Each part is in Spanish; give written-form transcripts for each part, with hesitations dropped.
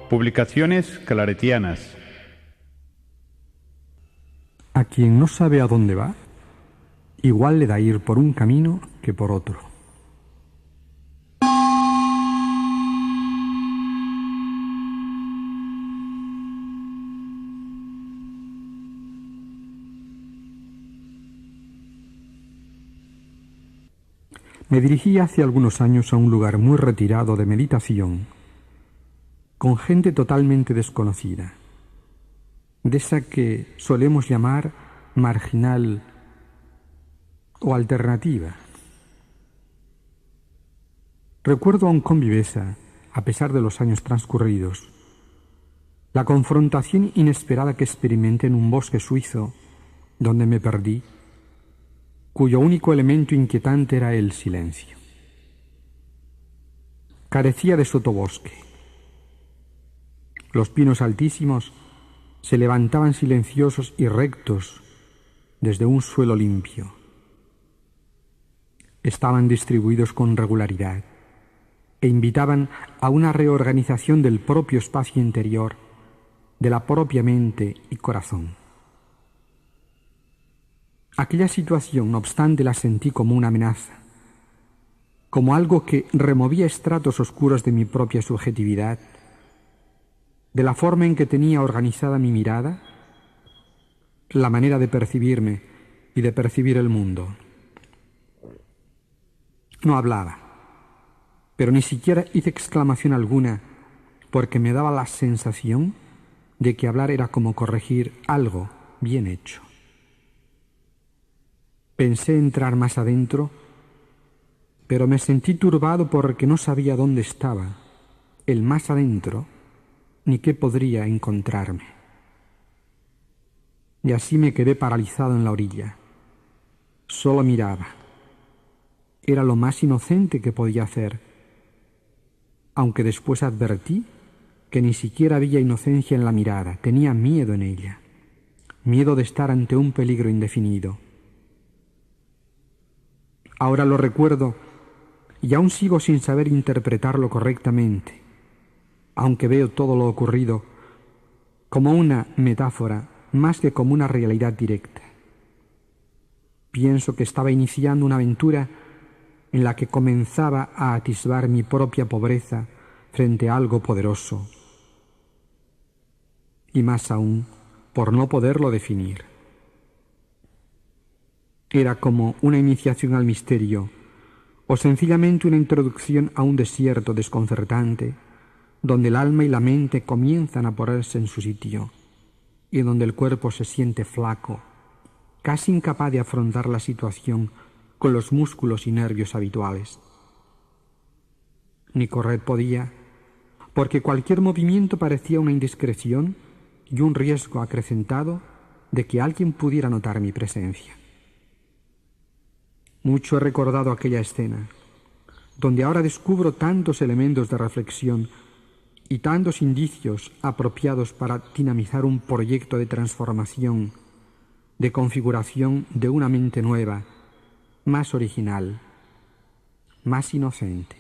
Publicaciones Claretianas. A quien no sabe a dónde va, igual le da ir por un camino que por otro. Me dirigí hace algunos años a un lugar muy retirado de meditación, con gente totalmente desconocida, de esa que solemos llamar marginal o alternativa. Recuerdo aún con viveza, a pesar de los años transcurridos, la confrontación inesperada que experimenté en un bosque suizo donde me perdí, cuyo único elemento inquietante era el silencio. Carecía de sotobosque. Los pinos altísimos se levantaban silenciosos y rectos desde un suelo limpio. Estaban distribuidos con regularidad e invitaban a una reorganización del propio espacio interior, de la propia mente y corazón. Aquella situación, no obstante, la sentí como una amenaza, como algo que removía estratos oscuros de mi propia subjetividad, de la forma en que tenía organizada mi mirada, la manera de percibirme y de percibir el mundo. No hablaba, pero ni siquiera hice exclamación alguna, porque me daba la sensación de que hablar era como corregir algo bien hecho. Pensé entrar más adentro, pero me sentí turbado porque no sabía dónde estaba, el más adentro, ni qué podría encontrarme. Y así me quedé paralizado en la orilla. Solo miraba. Era lo más inocente que podía hacer, aunque después advertí que ni siquiera había inocencia en la mirada, tenía miedo en ella, miedo de estar ante un peligro indefinido. Ahora lo recuerdo y aún sigo sin saber interpretarlo correctamente, aunque veo todo lo ocurrido como una metáfora más que como una realidad directa. Pienso que estaba iniciando una aventura en la que comenzaba a atisbar mi propia pobreza frente a algo poderoso, y más aún por no poderlo definir. Era como una iniciación al misterio, o sencillamente una introducción a un desierto desconcertante, donde el alma y la mente comienzan a ponerse en su sitio, y donde el cuerpo se siente flaco, casi incapaz de afrontar la situación con los músculos y nervios habituales. Ni correr podía, porque cualquier movimiento parecía una indiscreción y un riesgo acrecentado de que alguien pudiera notar mi presencia. Mucho he recordado aquella escena, donde ahora descubro tantos elementos de reflexión y tantos indicios apropiados para dinamizar un proyecto de transformación, de configuración de una mente nueva, más original, más inocente.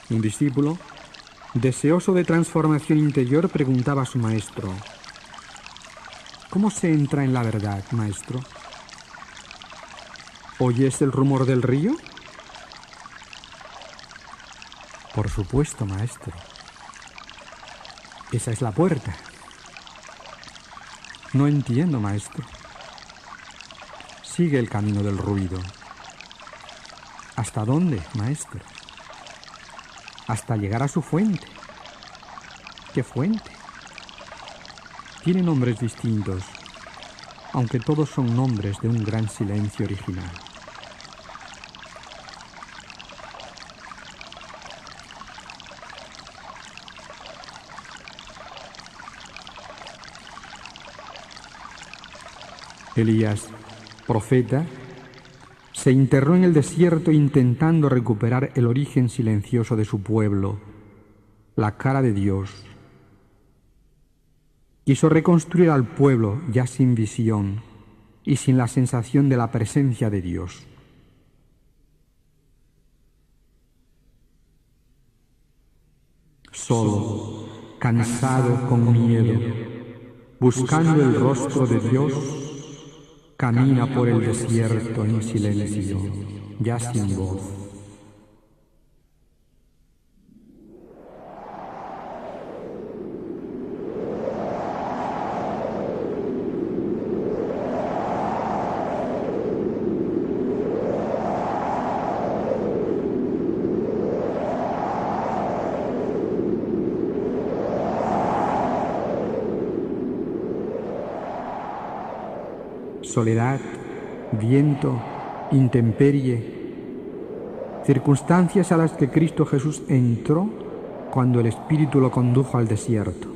Un discípulo, deseoso de transformación interior, preguntaba a su maestro: ¿cómo se entra en la verdad, maestro? ¿Oyes el rumor del río? Por supuesto, maestro. Esa es la puerta. No entiendo, maestro. Sigue el camino del ruido. ¿Hasta dónde, maestro? hasta llegar a su fuente. ¿Qué fuente? Tiene nombres distintos, aunque todos son nombres de un gran silencio original. Elías, profeta, se internó en el desierto intentando recuperar el origen silencioso de su pueblo, la cara de Dios. Quiso reconstruir al pueblo ya sin visión y sin la sensación de la presencia de Dios. Solo, cansado, con miedo, buscando el rostro de Dios, camina por el desierto en silencio, ya sin voz. Soledad, viento, intemperie, circunstancias a las que Cristo Jesús entró cuando el Espíritu lo condujo al desierto.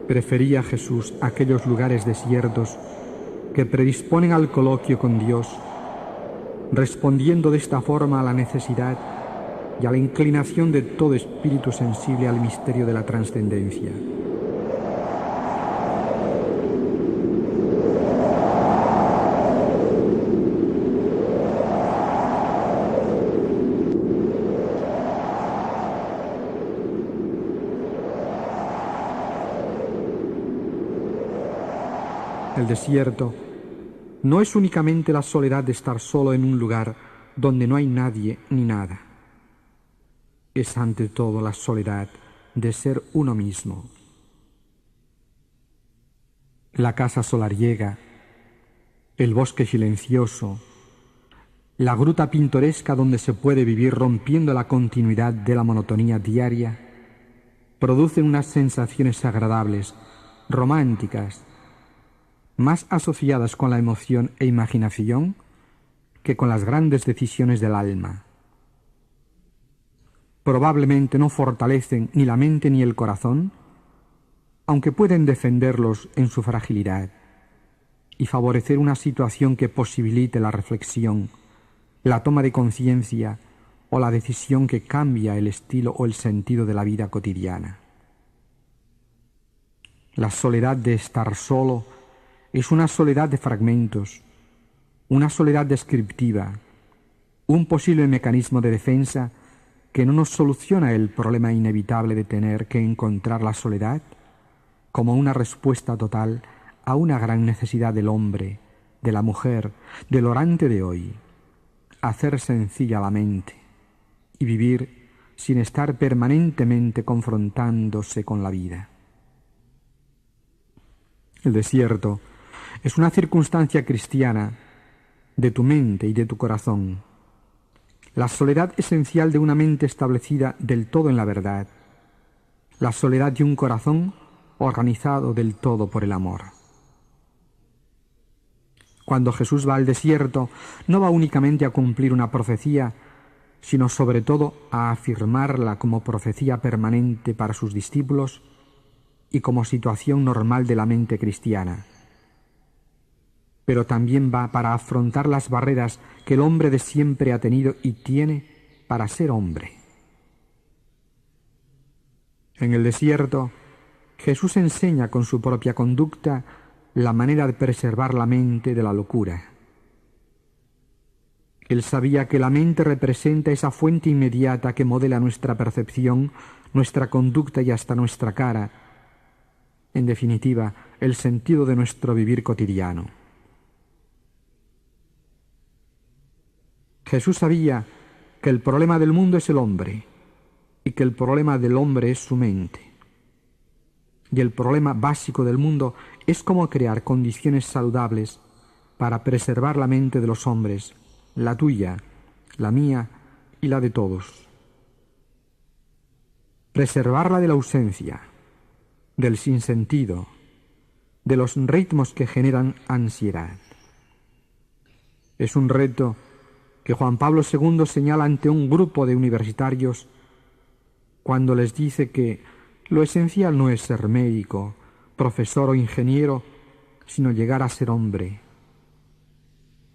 Prefería Jesús aquellos lugares desiertos que predisponen al coloquio con Dios, respondiendo de esta forma a la necesidad y a la inclinación de todo espíritu sensible al misterio de la trascendencia. El desierto no es únicamente la soledad de estar solo en un lugar donde no hay nadie ni nada. Es ante todo la soledad de ser uno mismo. La casa solariega, el bosque silencioso, la gruta pintoresca donde se puede vivir rompiendo la continuidad de la monotonía diaria, producen unas sensaciones agradables, románticas, más asociadas con la emoción e imaginación que con las grandes decisiones del alma. Probablemente no fortalecen ni la mente ni el corazón, aunque pueden defenderlos en su fragilidad y favorecer una situación que posibilite la reflexión, la toma de conciencia o la decisión que cambia el estilo o el sentido de la vida cotidiana. La soledad de estar solo es una soledad de fragmentos, una soledad descriptiva, un posible mecanismo de defensa que no nos soluciona el problema inevitable de tener que encontrar la soledad como una respuesta total a una gran necesidad del hombre, de la mujer, del orante de hoy, hacer sencilla la mente y vivir sin estar permanentemente confrontándose con la vida. El desierto es una circunstancia cristiana de tu mente y de tu corazón, la soledad esencial de una mente establecida del todo en la verdad, la soledad de un corazón organizado del todo por el amor. Cuando Jesús va al desierto, no va únicamente a cumplir una profecía, sino sobre todo a afirmarla como profecía permanente para sus discípulos y como situación normal de la mente cristiana. Pero también va para afrontar las barreras que el hombre de siempre ha tenido y tiene para ser hombre. En el desierto, Jesús enseña con su propia conducta la manera de preservar la mente de la locura. Él sabía que la mente representa esa fuente inmediata que modela nuestra percepción, nuestra conducta y hasta nuestra cara, en definitiva, el sentido de nuestro vivir cotidiano. Jesús sabía que el problema del mundo es el hombre y que el problema del hombre es su mente. Y el problema básico del mundo es cómo crear condiciones saludables para preservar la mente de los hombres, la tuya, la mía y la de todos. Preservarla de la ausencia, del sinsentido, de los ritmos que generan ansiedad. Es un reto que Juan Pablo II señala ante un grupo de universitarios cuando les dice que lo esencial no es ser médico, profesor o ingeniero, sino llegar a ser hombre.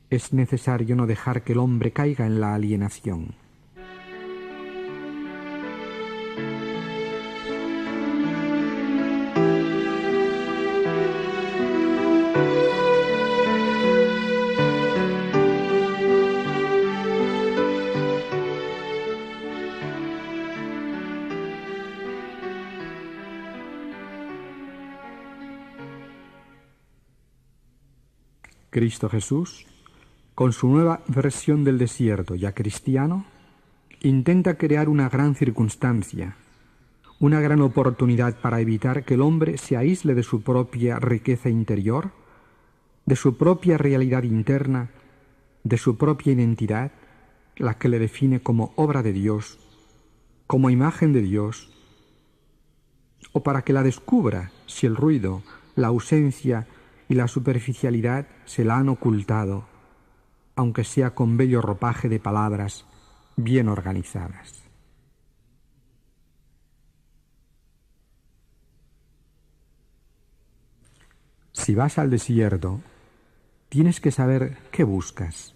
Es necesario no dejar que el hombre caiga en la alienación. Cristo Jesús, con su nueva versión del desierto ya cristiano, intenta crear una gran circunstancia, una gran oportunidad para evitar que el hombre se aísle de su propia riqueza interior, de su propia realidad interna, de su propia identidad, la que le define como obra de Dios, como imagen de Dios, o para que la descubra si el ruido, la ausencia y la superficialidad se la han ocultado, aunque sea con bello ropaje de palabras bien organizadas. Si vas al desierto, tienes que saber qué buscas.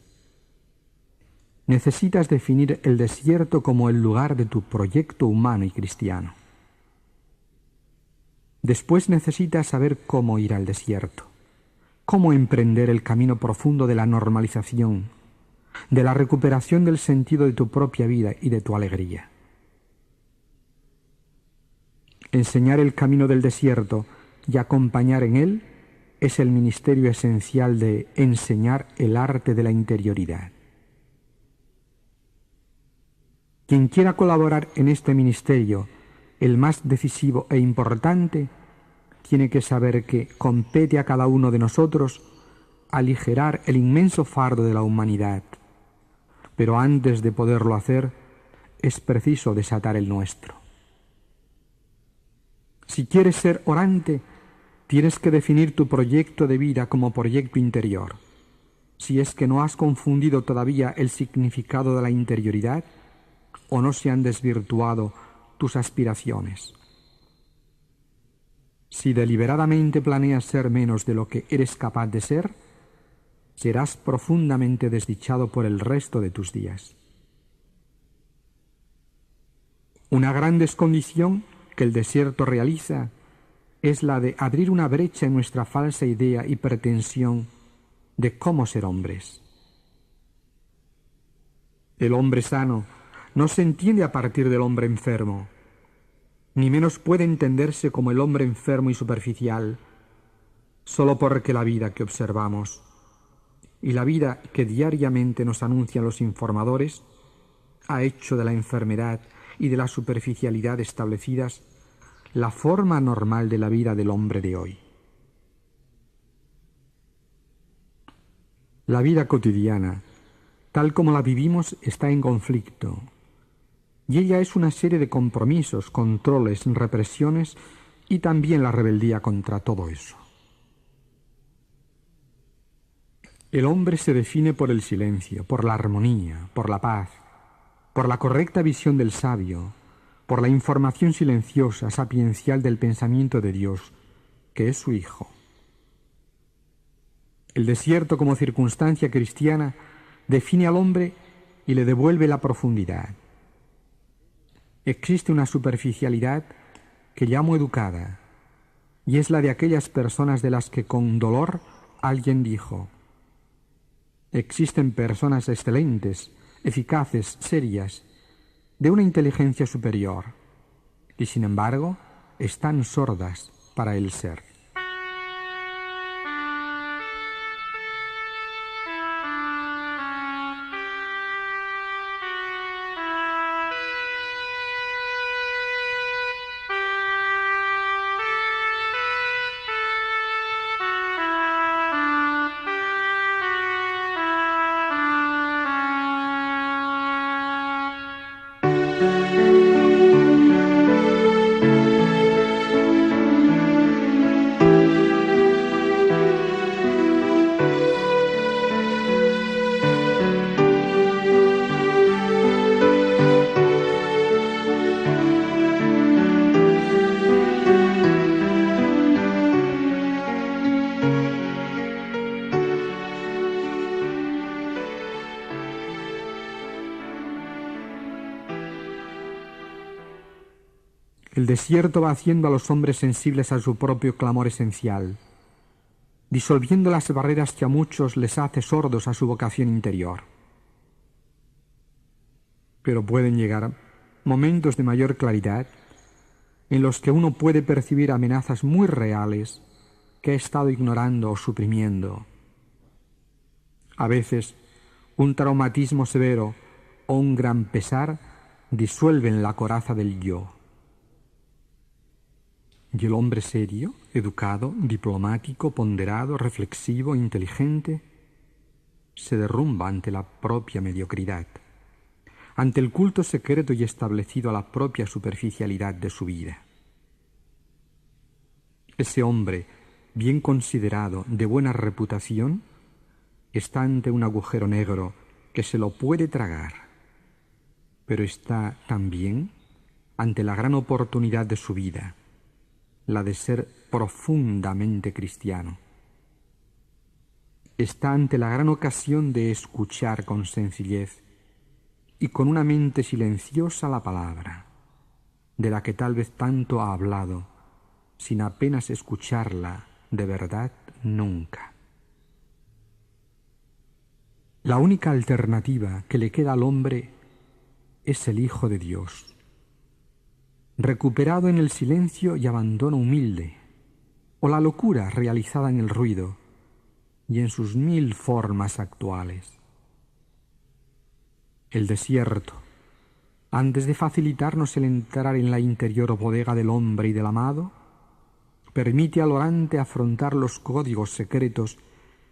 Necesitas definir el desierto como el lugar de tu proyecto humano y cristiano. Después necesitas saber cómo ir al desierto, cómo emprender el camino profundo de la normalización, de la recuperación del sentido de tu propia vida y de tu alegría. Enseñar el camino del desierto y acompañar en él es el ministerio esencial de enseñar el arte de la interioridad. Quien quiera colaborar en este ministerio, el más decisivo e importante, tiene que saber que compete a cada uno de nosotros aligerar el inmenso fardo de la humanidad. Pero antes de poderlo hacer, es preciso desatar el nuestro. Si quieres ser orante, tienes que definir tu proyecto de vida como proyecto interior. Si es que no has confundido todavía el significado de la interioridad, o no se han desvirtuado tus aspiraciones. Si deliberadamente planeas ser menos de lo que eres capaz de ser, serás profundamente desdichado por el resto de tus días. Una gran descondición que el desierto realiza es la de abrir una brecha en nuestra falsa idea y pretensión de cómo ser hombres. El hombre sano no se entiende a partir del hombre enfermo, ni menos puede entenderse como el hombre enfermo y superficial, solo porque la vida que observamos y la vida que diariamente nos anuncian los informadores ha hecho de la enfermedad y de la superficialidad establecidas la forma normal de la vida del hombre de hoy. La vida cotidiana, tal como la vivimos, está en conflicto, y ella es una serie de compromisos, controles, represiones y también la rebeldía contra todo eso. El hombre se define por el silencio, por la armonía, por la paz, por la correcta visión del sabio, por la información silenciosa, sapiencial del pensamiento de Dios, que es su Hijo. El desierto como circunstancia cristiana define al hombre y le devuelve la profundidad. Existe una superficialidad que llamo educada, y es la de aquellas personas de las que con dolor alguien dijo: existen personas excelentes, eficaces, serias, de una inteligencia superior, y sin embargo están sordas para el ser. El desierto va haciendo a los hombres sensibles a su propio clamor esencial, disolviendo las barreras que a muchos les hace sordos a su vocación interior. Pero pueden llegar momentos de mayor claridad en los que uno puede percibir amenazas muy reales que ha estado ignorando o suprimiendo. A veces, un traumatismo severo o un gran pesar disuelven la coraza del yo. Y el hombre serio, educado, diplomático, ponderado, reflexivo, inteligente, se derrumba ante la propia mediocridad, ante el culto secreto y establecido a la propia superficialidad de su vida. Ese hombre, bien considerado, de buena reputación, está ante un agujero negro que se lo puede tragar, pero está también ante la gran oportunidad de su vida, la de ser profundamente cristiano. Está ante la gran ocasión de escuchar con sencillez y con una mente silenciosa la palabra, de la que tal vez tanto ha hablado, sin apenas escucharla de verdad nunca. La única alternativa que le queda al hombre es el Hijo de Dios, recuperado en el silencio y abandono humilde, o la locura realizada en el ruido y en sus 1000 formas actuales. El desierto, antes de facilitarnos el entrar en la interior bodega del hombre y del amado, permite al orante afrontar los códigos secretos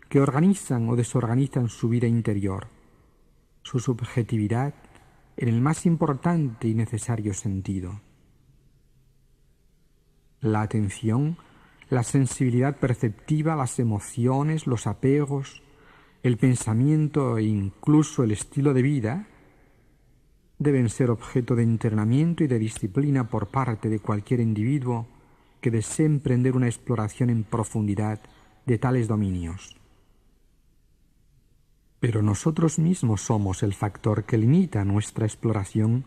que organizan o desorganizan su vida interior, su subjetividad en el más importante y necesario sentido. La atención, la sensibilidad perceptiva, las emociones, los apegos, el pensamiento e incluso el estilo de vida deben ser objeto de entrenamiento y de disciplina por parte de cualquier individuo que desee emprender una exploración en profundidad de tales dominios. Pero nosotros mismos somos el factor que limita nuestra exploración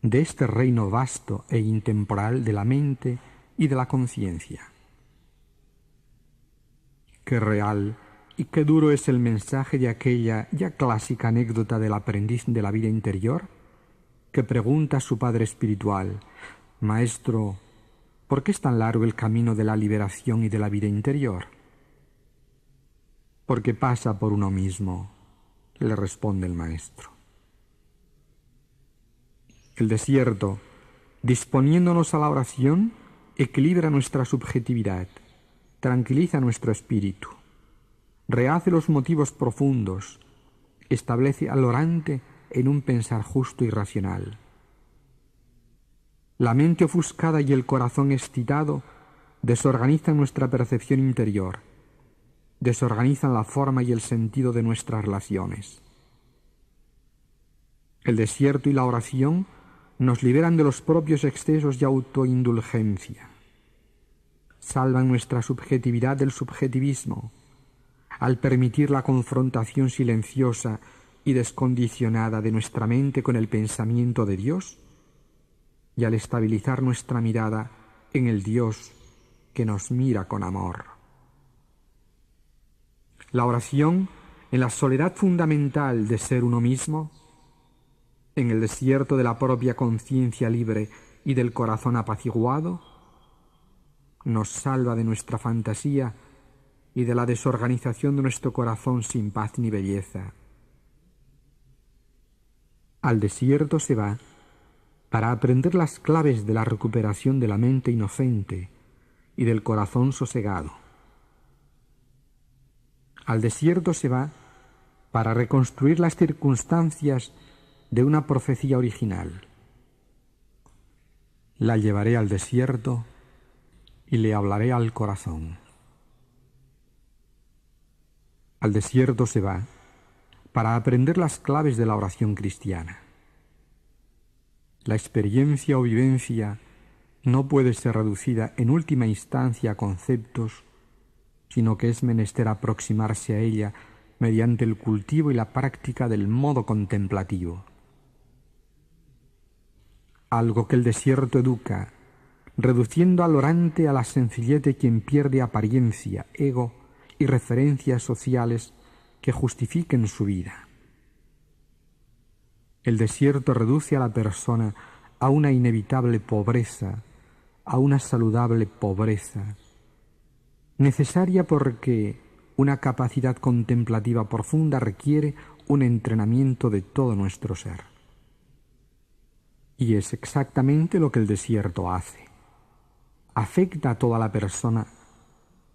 de este reino vasto e intemporal de la mente y de la conciencia. Qué real y qué duro es el mensaje de aquella ya clásica anécdota del aprendiz de la vida interior que pregunta a su padre espiritual: «Maestro, ¿por qué es tan largo el camino de la liberación y de la vida interior?» «Porque pasa por uno mismo», le responde el maestro. El desierto, disponiéndonos a la oración, equilibra nuestra subjetividad, tranquiliza nuestro espíritu, rehace los motivos profundos, establece al orante en un pensar justo y racional. La mente ofuscada y el corazón excitado desorganizan nuestra percepción interior, desorganizan la forma y el sentido de nuestras relaciones. El desierto y la oración nos liberan de los propios excesos de autoindulgencia, salvan nuestra subjetividad del subjetivismo, al permitir la confrontación silenciosa y descondicionada de nuestra mente con el pensamiento de Dios y al estabilizar nuestra mirada en el Dios que nos mira con amor. La oración, en la soledad fundamental de ser uno mismo, en el desierto de la propia conciencia libre y del corazón apaciguado, nos salva de nuestra fantasía y de la desorganización de nuestro corazón sin paz ni belleza. Al desierto se va para aprender las claves de la recuperación de la mente inocente y del corazón sosegado. Al desierto se va para reconstruir las circunstancias de una profecía original. La llevaré al desierto y le hablaré al corazón. Al desierto se va para aprender las claves de la oración cristiana. La experiencia o vivencia no puede ser reducida en última instancia a conceptos, sino que es menester aproximarse a ella mediante el cultivo y la práctica del modo contemplativo. Algo que el desierto educa reduciendo al orante a la sencillez de quien pierde apariencia, ego y referencias sociales que justifiquen su vida. El desierto reduce a la persona a una inevitable pobreza, a una saludable pobreza, necesaria porque una capacidad contemplativa profunda requiere un entrenamiento de todo nuestro ser. Y es exactamente lo que el desierto hace. Afecta a toda la persona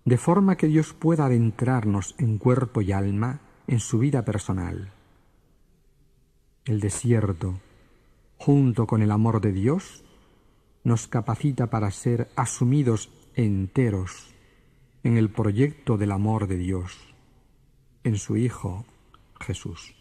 de forma que Dios pueda adentrarnos en cuerpo y alma en su vida personal. El desierto, junto con el amor de Dios, nos capacita para ser asumidos enteros en el proyecto del amor de Dios, en su Hijo Jesús.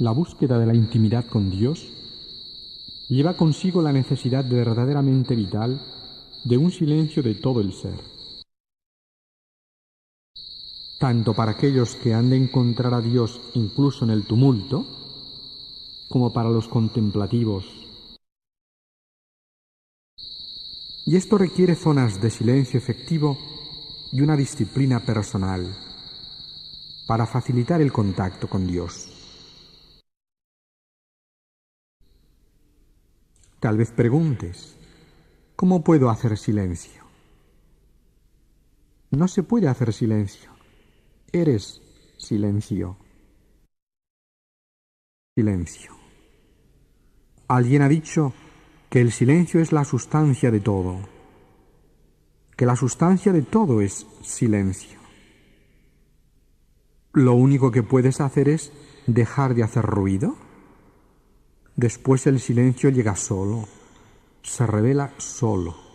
La búsqueda de la intimidad con Dios lleva consigo la necesidad verdaderamente vital de un silencio de todo el ser, tanto para aquellos que han de encontrar a Dios incluso en el tumulto, como para los contemplativos. Y esto requiere zonas de silencio efectivo y una disciplina personal para facilitar el contacto con Dios. Tal vez preguntes, ¿cómo puedo hacer silencio? No se puede hacer silencio. Eres silencio. Silencio. Alguien ha dicho que el silencio es la sustancia de todo, que la sustancia de todo es silencio. Lo único que puedes hacer es dejar de hacer ruido. Después el silencio llega solo, se revela solo.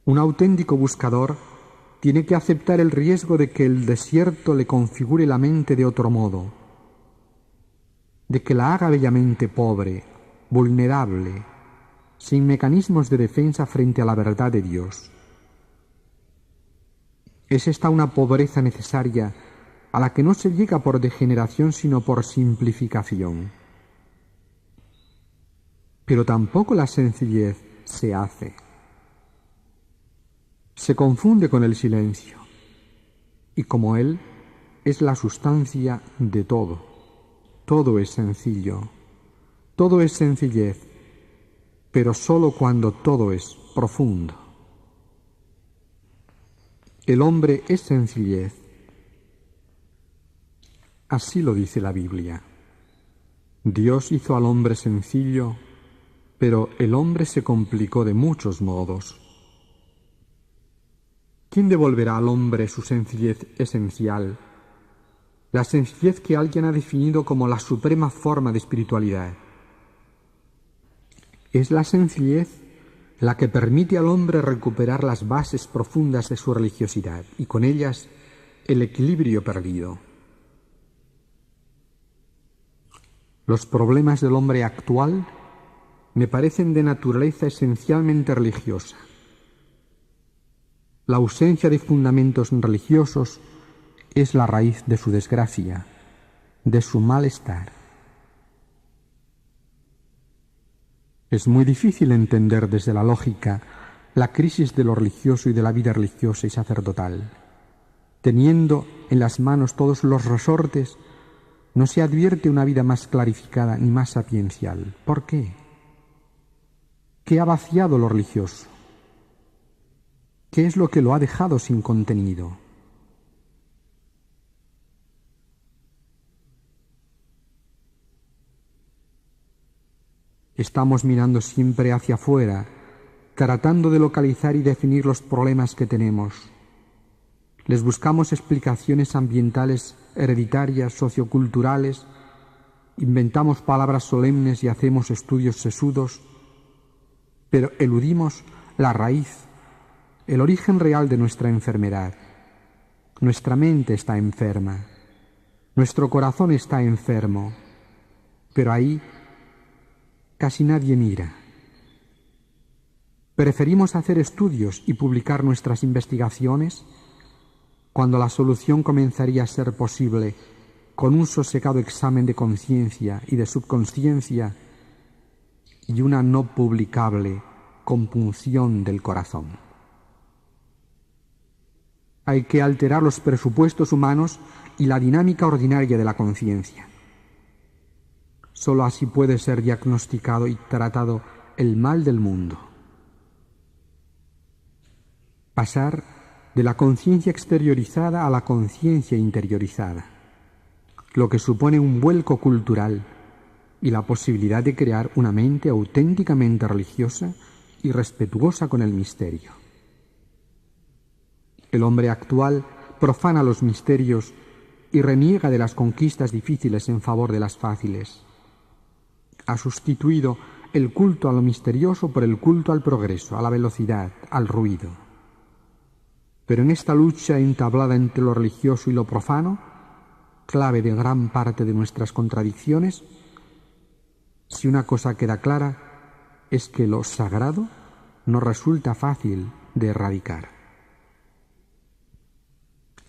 Un auténtico buscador tiene que aceptar el riesgo de que el desierto le configure la mente de otro modo, de que la haga bellamente pobre, vulnerable, sin mecanismos de defensa frente a la verdad de Dios. Es esta una pobreza necesaria a la que no se llega por degeneración sino por simplificación. Pero tampoco la sencillez se hace. Se confunde con el silencio, y como él es la sustancia de todo. Todo es sencillo, todo es sencillez, pero sólo cuando todo es profundo. El hombre es sencillez. Así lo dice la Biblia. Dios hizo al hombre sencillo, pero el hombre se complicó de muchos modos. ¿Quién devolverá al hombre su sencillez esencial? La sencillez que alguien ha definido como la suprema forma de espiritualidad. Es la sencillez la que permite al hombre recuperar las bases profundas de su religiosidad y con ellas el equilibrio perdido. Los problemas del hombre actual me parecen de naturaleza esencialmente religiosa. La ausencia de fundamentos religiosos es la raíz de su desgracia, de su malestar. Es muy difícil entender desde la lógica la crisis de lo religioso y de la vida religiosa y sacerdotal. Teniendo en las manos todos los resortes, no se advierte una vida más clarificada ni más sapiencial. ¿Por qué? ¿Qué ha vaciado lo religioso? ¿Qué es lo que lo ha dejado sin contenido? Estamos mirando siempre hacia afuera, tratando de localizar y definir los problemas que tenemos. Les buscamos explicaciones ambientales, hereditarias, socioculturales, inventamos palabras solemnes y hacemos estudios sesudos, pero eludimos la raíz, el origen real de nuestra enfermedad. Nuestra mente está enferma, nuestro corazón está enfermo, pero ahí casi nadie mira. Preferimos hacer estudios y publicar nuestras investigaciones cuando la solución comenzaría a ser posible con un sosegado examen de conciencia y de subconsciencia y una no publicable compunción del corazón. Hay que alterar los presupuestos humanos y la dinámica ordinaria de la conciencia. Sólo así puede ser diagnosticado y tratado el mal del mundo. Pasar de la conciencia exteriorizada a la conciencia interiorizada, lo que supone un vuelco cultural y la posibilidad de crear una mente auténticamente religiosa y respetuosa con el misterio. El hombre actual profana los misterios y reniega de las conquistas difíciles en favor de las fáciles. Ha sustituido el culto a lo misterioso por el culto al progreso, a la velocidad, al ruido. Pero en esta lucha entablada entre lo religioso y lo profano, clave de gran parte de nuestras contradicciones, si una cosa queda clara, es que lo sagrado no resulta fácil de erradicar.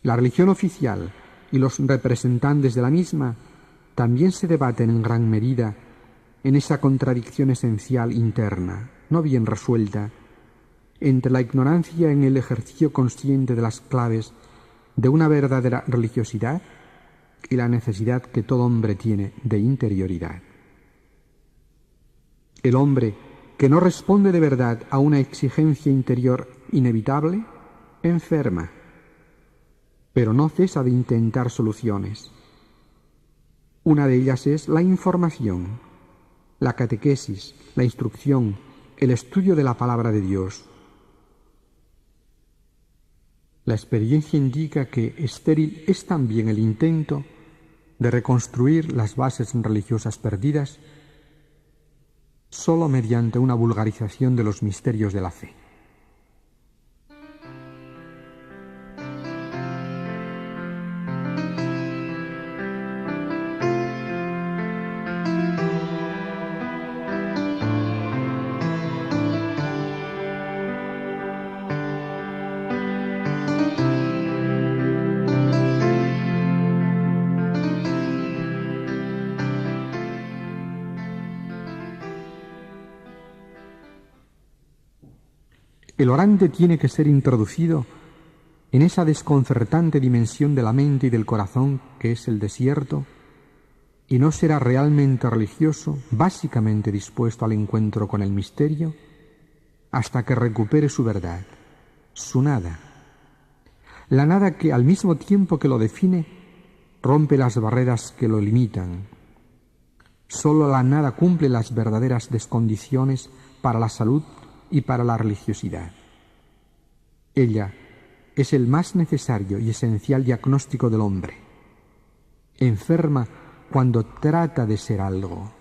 La religión oficial y los representantes de la misma también se debaten en gran medida en esa contradicción esencial interna, no bien resuelta, entre la ignorancia en el ejercicio consciente de las claves de una verdadera religiosidad y la necesidad que todo hombre tiene de interioridad. El hombre que no responde de verdad a una exigencia interior inevitable, enferma, pero no cesa de intentar soluciones. Una de ellas es la información, la catequesis, la instrucción, el estudio de la palabra de Dios. La experiencia indica que estéril es también el intento de reconstruir las bases religiosas perdidas solo mediante una vulgarización de los misterios de la fe. El orante tiene que ser introducido en esa desconcertante dimensión de la mente y del corazón que es el desierto, y no será realmente religioso, básicamente dispuesto al encuentro con el misterio, hasta que recupere su verdad, su nada. La nada que, al mismo tiempo que lo define, rompe las barreras que lo limitan. Solo la nada cumple las verdaderas descondiciones para la salud y para la religiosidad. Ella es el más necesario y esencial diagnóstico del hombre. Enferma cuando trata de ser algo.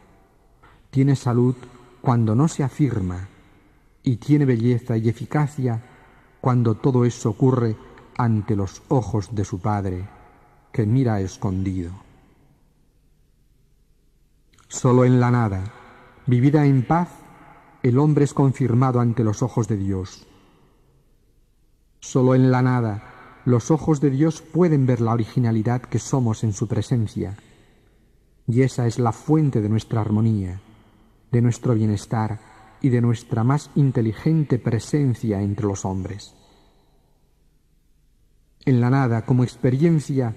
Tiene salud cuando no se afirma, y tiene belleza y eficacia cuando todo eso ocurre ante los ojos de su Padre, que mira escondido. Solo en la nada, vivida en paz, el hombre es confirmado ante los ojos de Dios. Solo en la nada, los ojos de Dios pueden ver la originalidad que somos en su presencia, y esa es la fuente de nuestra armonía, de nuestro bienestar y de nuestra más inteligente presencia entre los hombres. En la nada, como experiencia,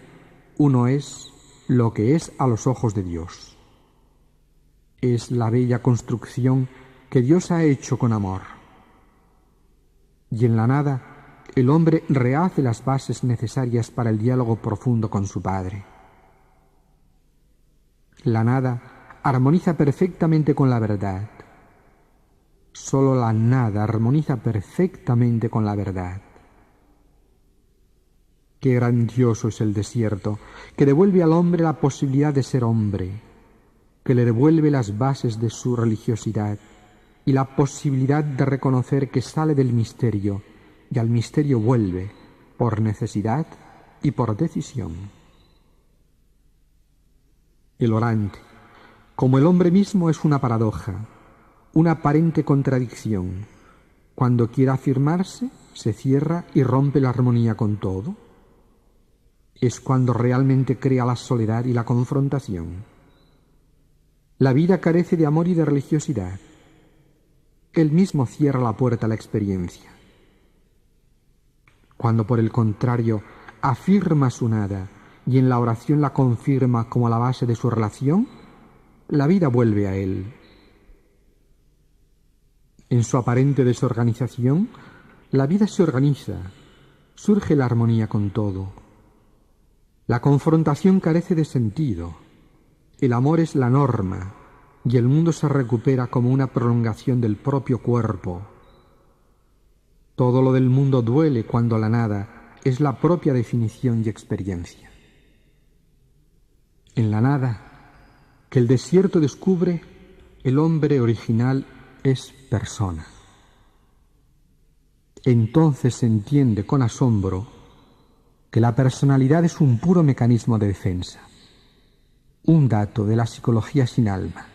uno es lo que es a los ojos de Dios. Es la bella construcción que Dios ha hecho con amor. Y en la nada, el hombre rehace las bases necesarias para el diálogo profundo con su Padre. La nada armoniza perfectamente con la verdad. Solo la nada armoniza perfectamente con la verdad. Qué grandioso es el desierto, que devuelve al hombre la posibilidad de ser hombre, que le devuelve las bases de su religiosidad y la posibilidad de reconocer que sale del misterio y al misterio vuelve por necesidad y por decisión. El orante, como el hombre mismo, es una paradoja, una aparente contradicción. Cuando quiere afirmarse, se cierra y rompe la armonía con todo. Es cuando realmente crea la soledad y la confrontación. La vida carece de amor y de religiosidad. Él mismo cierra la puerta a la experiencia. Cuando, por el contrario, afirma su nada y en la oración la confirma como la base de su relación, la vida vuelve a él. En su aparente desorganización, la vida se organiza, surge la armonía con todo. La confrontación carece de sentido, el amor es la norma y el mundo se recupera como una prolongación del propio cuerpo. Todo lo del mundo duele cuando la nada es la propia definición y experiencia. En la nada, que el desierto descubre, el hombre original es persona. Entonces se entiende con asombro que la personalidad es un puro mecanismo de defensa, un dato de la psicología sin alma,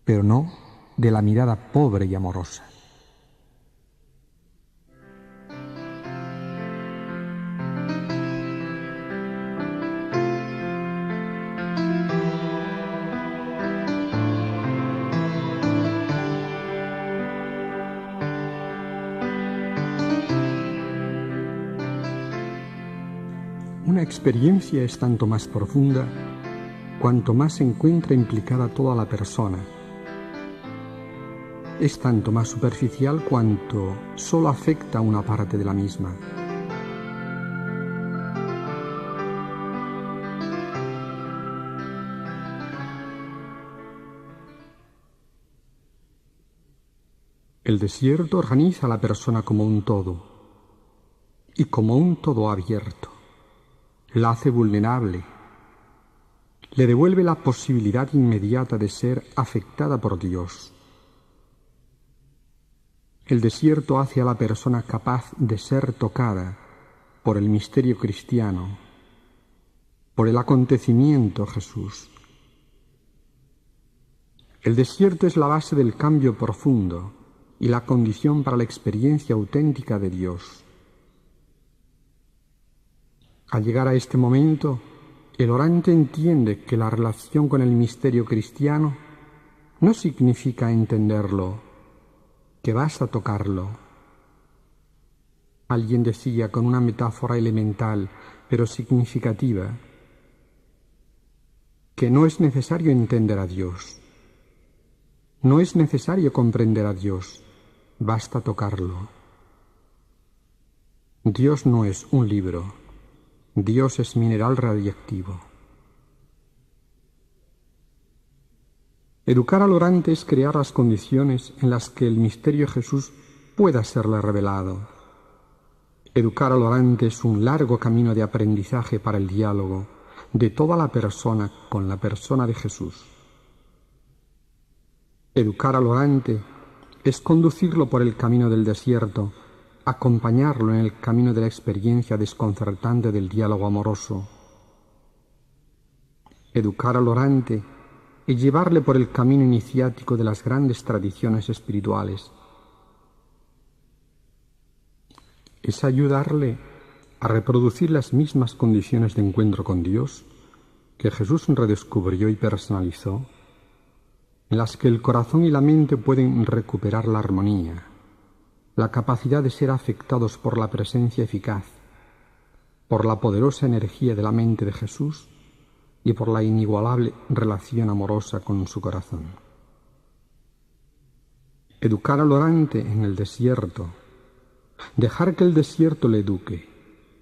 pero no de la mirada pobre y amorosa. Una experiencia es tanto más profunda cuanto más se encuentra implicada toda la persona. Es tanto más superficial cuanto solo afecta a una parte de la misma. El desierto organiza a la persona como un todo y como un todo abierto. La hace vulnerable, le devuelve la posibilidad inmediata de ser afectada por Dios. El desierto hace a la persona capaz de ser tocada por el misterio cristiano, por el acontecimiento Jesús. El desierto es la base del cambio profundo y la condición para la experiencia auténtica de Dios. Al llegar a este momento, el orante entiende que la relación con el misterio cristiano no significa entenderlo, que basta tocarlo, Alguien decía con una metáfora elemental, pero significativa, que no es necesario entender a Dios, no es necesario comprender a Dios, basta tocarlo. Dios no es un libro, Dios es mineral radiactivo. Educar al orante es crear las condiciones en las que el misterio de Jesús pueda serle revelado. Educar al orante es un largo camino de aprendizaje para el diálogo de toda la persona con la persona de Jesús. Educar al orante es conducirlo por el camino del desierto, acompañarlo en el camino de la experiencia desconcertante del diálogo amoroso. Educar al orante es llevarle por el camino iniciático de las grandes tradiciones espirituales. Es ayudarle a reproducir las mismas condiciones de encuentro con Dios que Jesús redescubrió y personalizó, en las que el corazón y la mente pueden recuperar la armonía, la capacidad de ser afectados por la presencia eficaz, por la poderosa energía de la mente de Jesús y por la inigualable relación amorosa con su corazón. Educar al orante en el desierto, dejar que el desierto le eduque,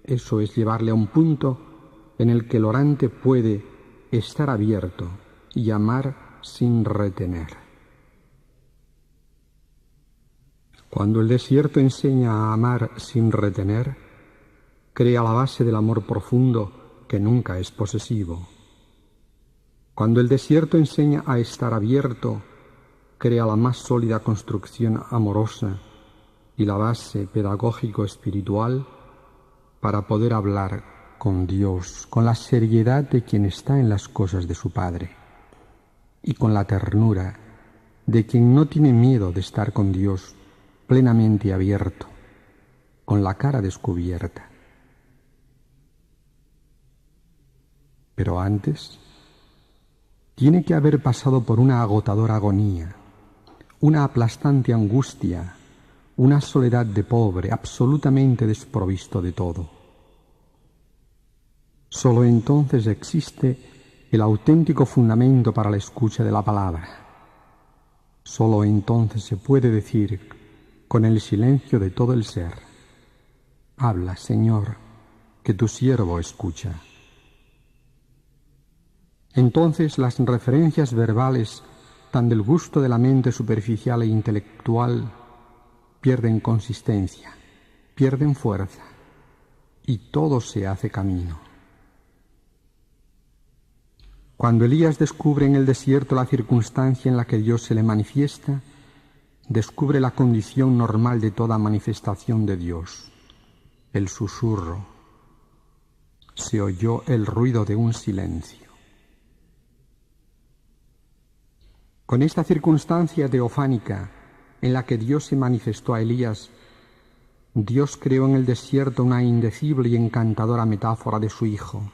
eso es llevarle a un punto en el que el orante puede estar abierto y amar sin retener. Cuando el desierto enseña a amar sin retener, crea la base del amor profundo que nunca es posesivo. Cuando el desierto enseña a estar abierto, crea la más sólida construcción amorosa y la base pedagógico-espiritual para poder hablar con Dios, con la seriedad de quien está en las cosas de su Padre y con la ternura de quien no tiene miedo de estar con Dios plenamente abierto, con la cara descubierta. Pero antes tiene que haber pasado por una agotadora agonía, una aplastante angustia, una soledad de pobre, absolutamente desprovisto de todo. Solo entonces existe el auténtico fundamento para la escucha de la palabra. Solo entonces se puede decir, con el silencio de todo el ser: habla, Señor, que tu siervo escucha. Entonces las referencias verbales, tan del gusto de la mente superficial e intelectual, pierden consistencia, pierden fuerza, y todo se hace camino. Cuando Elías descubre en el desierto la circunstancia en la que Dios se le manifiesta, descubre la condición normal de toda manifestación de Dios, el susurro. Se oyó el ruido de un silencio. Con esta circunstancia teofánica en la que Dios se manifestó a Elías, Dios creó en el desierto una indecible y encantadora metáfora de su Hijo.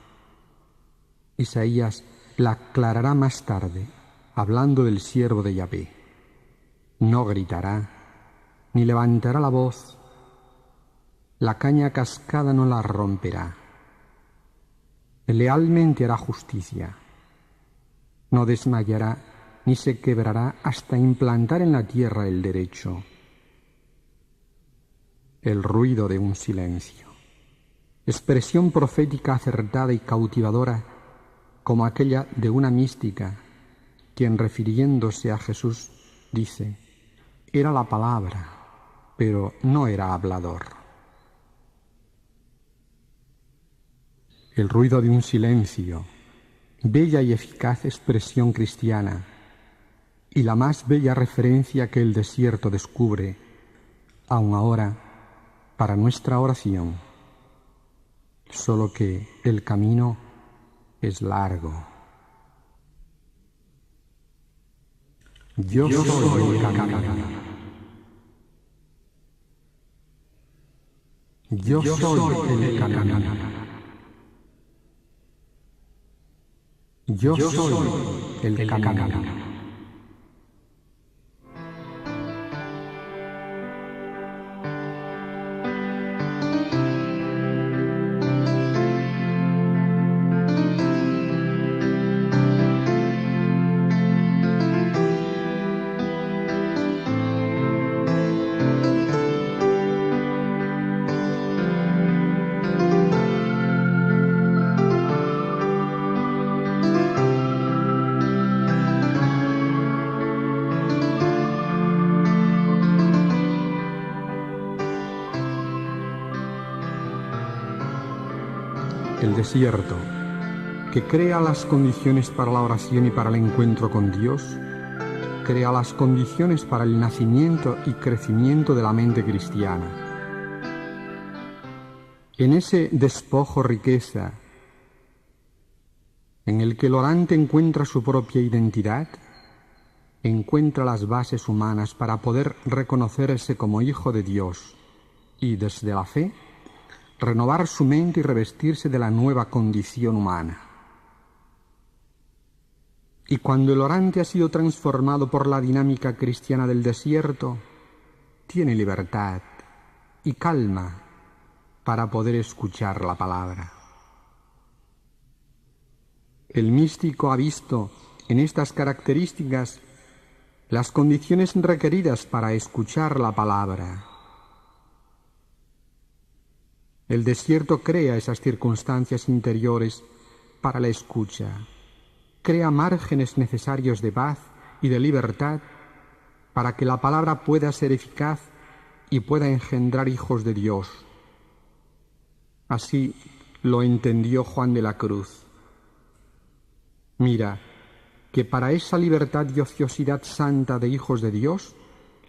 Isaías la aclarará más tarde, hablando del siervo de Yahvé. No gritará, ni levantará la voz, la caña cascada no la romperá. Lealmente hará justicia, no desmayará ni se quebrará hasta implantar en la tierra el derecho. El ruido de un silencio, expresión profética acertada y cautivadora como aquella de una mística, quien refiriéndose a Jesús dice: era la palabra, pero no era hablador. El ruido de un silencio, bella y eficaz expresión cristiana, y la más bella referencia que el desierto descubre, aun ahora, para nuestra oración, solo que el camino es largo. Yo soy el camino. Yo soy el camino. Yo soy el camino. El desierto, que crea las condiciones para la oración y para el encuentro con Dios, crea las condiciones para el nacimiento y crecimiento de la mente cristiana. En ese despojo riqueza, en el que el orante encuentra su propia identidad, encuentra las bases humanas para poder reconocerse como hijo de Dios y, desde la fe, renovar su mente y revestirse de la nueva condición humana. Y cuando el orante ha sido transformado por la dinámica cristiana del desierto, tiene libertad y calma para poder escuchar la palabra. El místico ha visto en estas características las condiciones requeridas para escuchar la palabra. El desierto crea esas circunstancias interiores para la escucha, crea márgenes necesarios de paz y de libertad para que la palabra pueda ser eficaz y pueda engendrar hijos de Dios. Así lo entendió Juan de la Cruz. Mira, que para esa libertad y ociosidad santa de hijos de Dios,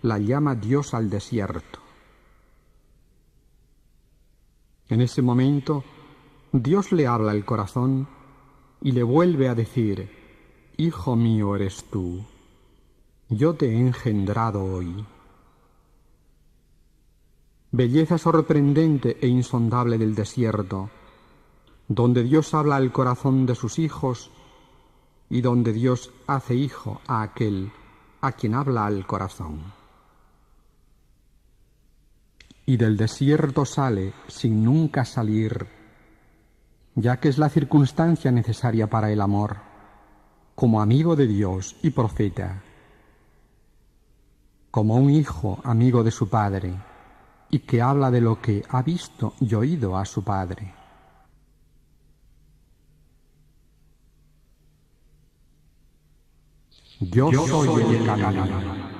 la llama Dios al desierto. En ese momento, Dios le habla al corazón y le vuelve a decir: Hijo mío eres tú, yo te he engendrado hoy. Belleza sorprendente e insondable del desierto, donde Dios habla al corazón de sus hijos y donde Dios hace hijo a aquel a quien habla al corazón. Y del desierto sale sin nunca salir, ya que es la circunstancia necesaria para el amor, como amigo de Dios y profeta, como un hijo amigo de su padre, y que habla de lo que ha visto y oído a su padre. Yo soy el camino.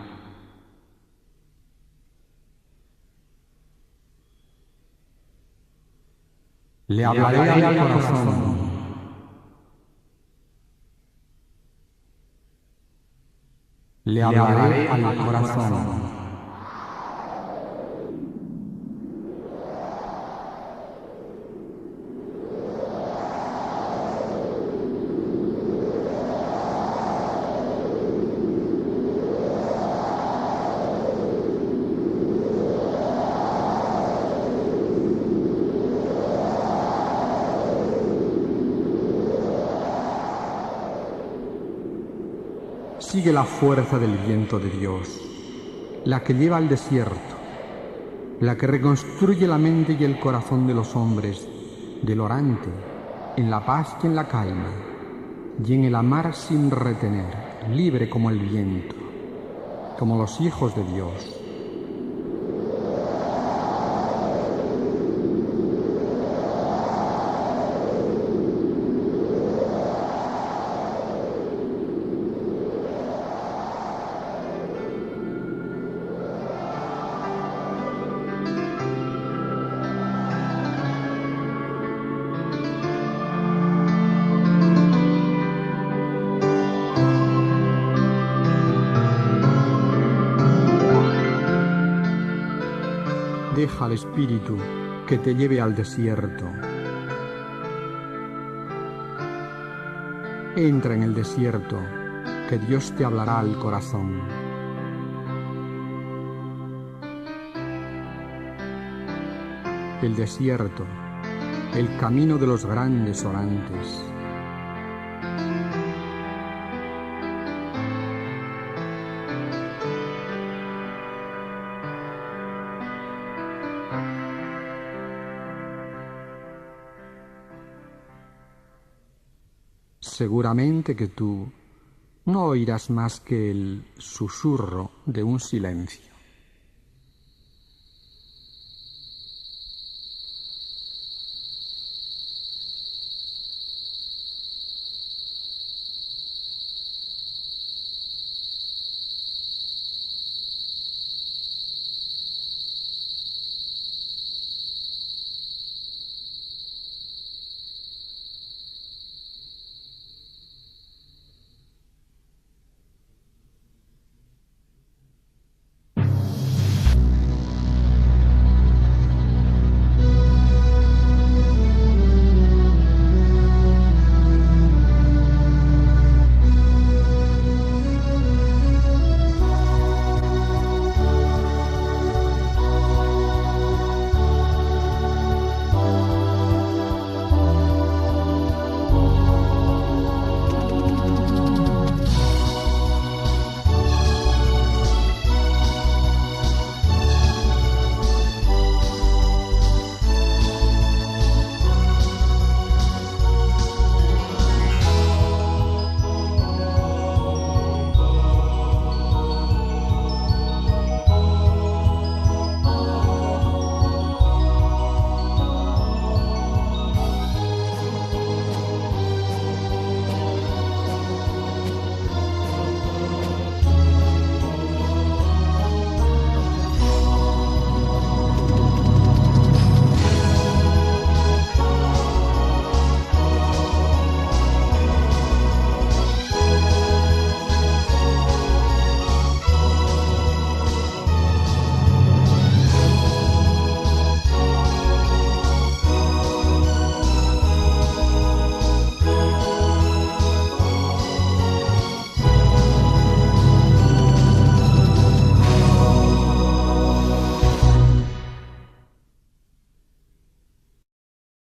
Le hablaré al corazón. Le hablaré al corazón. Sigue la fuerza del viento de Dios, la que lleva al desierto, la que reconstruye la mente y el corazón de los hombres, del orante, en la paz y en la calma, y en el amar sin retener, libre como el viento, como los hijos de Dios. Deja al Espíritu que te lleve al desierto. Entra en el desierto, que Dios te hablará al corazón. El desierto, el camino de los grandes orantes. Seguramente que tú no oirás más que el susurro de un silencio.